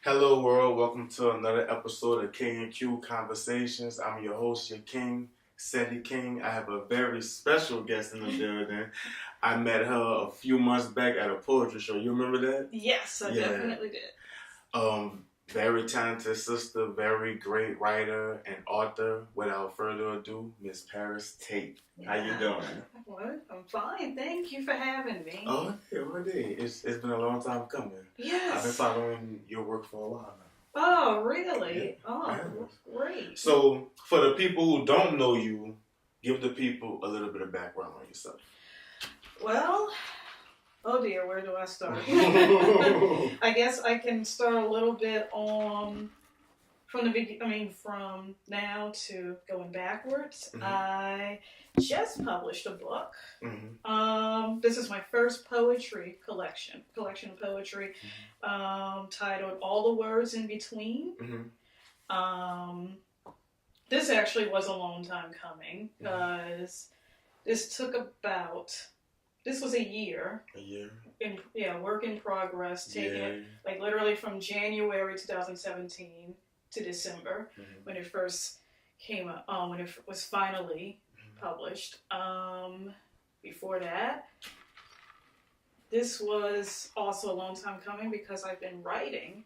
Hello world, welcome to another episode of King and Q Conversations. I'm your host, your king, Seti King. I have a very special guest in the building. I met her a few months back at a poetry show. You remember that? Yes, I definitely did. Very talented sister, very great writer and author. Without further ado, Miss Paris Tate. How you doing? What? I'm fine. Thank you for having me. Oh, yeah, what day? It's been a long time coming. Yes. I've been following your work for a while now. Oh, really? Yeah, oh, great. So, for the people who don't know you, give the people a little bit of background on yourself. Well, oh dear, where do I start? I guess I can start a little bit on from now to going backwards. Mm-hmm. I just published a book. Mm-hmm. This is my first poetry collection of poetry, titled "All the Words in Between." Mm-hmm. This actually was a long time coming because this was a year. A year. Work in progress, taking it like literally from January 2017 to December, when it first came out, when it was finally published. Before that, this was also a long time coming because I've been writing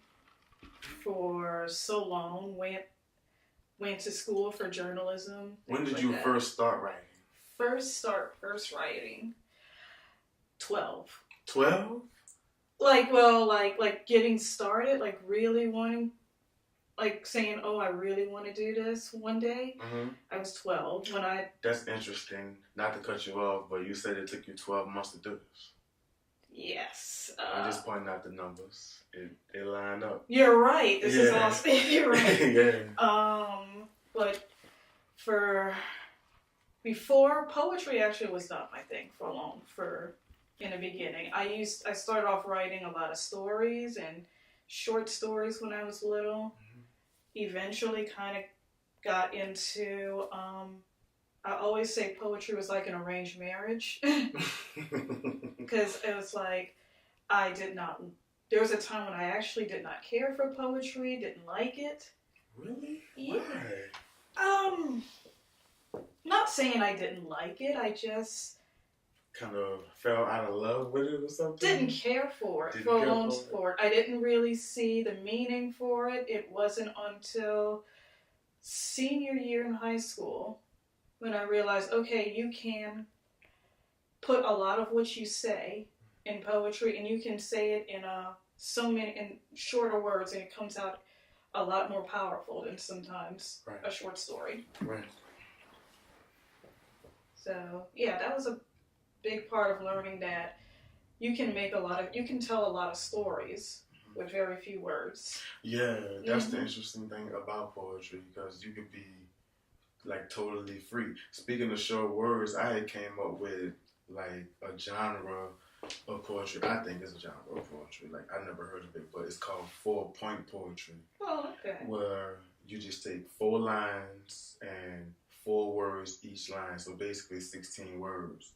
for so long. Went to school for journalism. When did you first start writing? First writing. 12. 12? Like getting started, like really wanting, like saying, oh, I really want to do this one day. Mm-hmm. I was 12 when I... That's interesting. Not to cut you off, but you said it took you 12 months to do this. Yes. I'm just pointing out the numbers. They line up. You're right. This is awesome. You're right. Yeah. But before, poetry actually was not my thing in the beginning. I started off writing a lot of stories and short stories when I was little. Eventually kind of got into, I always say poetry was like an arranged marriage. Because it was like, there was a time when I actually did not care for poetry, didn't like it. Really? Yeah. Why? Not saying I didn't like it, I just... kind of fell out of love with it or something? Didn't care for it for a long sport. I didn't really see the meaning for it. It wasn't until senior year in high school when I realized, okay, you can put a lot of what you say in poetry, and you can say it in shorter words, and it comes out a lot more powerful than sometimes a short story. Right. So yeah, that was a big part of learning that you can tell a lot of stories with very few words. Yeah, that's the interesting thing about poetry, because you could be like totally free. Speaking of short words, I had came up with like a genre of poetry. I think it's a genre of poetry. Like, I never heard of it, but it's called 4-point poetry. Oh, okay. Where you just take 4 lines and 4 words each line, so basically 16 words.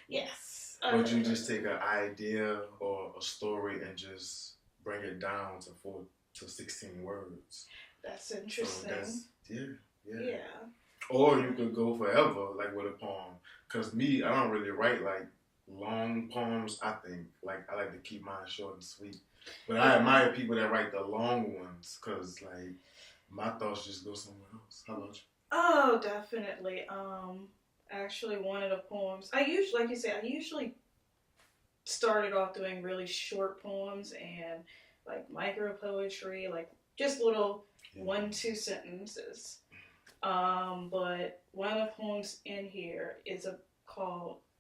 Yes. But you just take an idea or a story and just bring it down to 16 words. That's interesting. So yeah. Or you could go forever, like with a poem. Because me, I don't really write like long poems. I like to keep mine short and sweet. But I admire people that write the long ones, because like my thoughts just go somewhere else. How about you? Oh, definitely. Actually, one of the poems, I usually started off doing really short poems and like micro poetry, like just little 1-2 sentences. But one of the poems in here is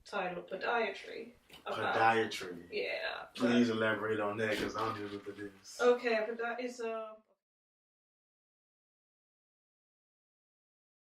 titled Podiatry. Podiatry. Yeah. Please elaborate on that, because I don't know what it is. Okay, it's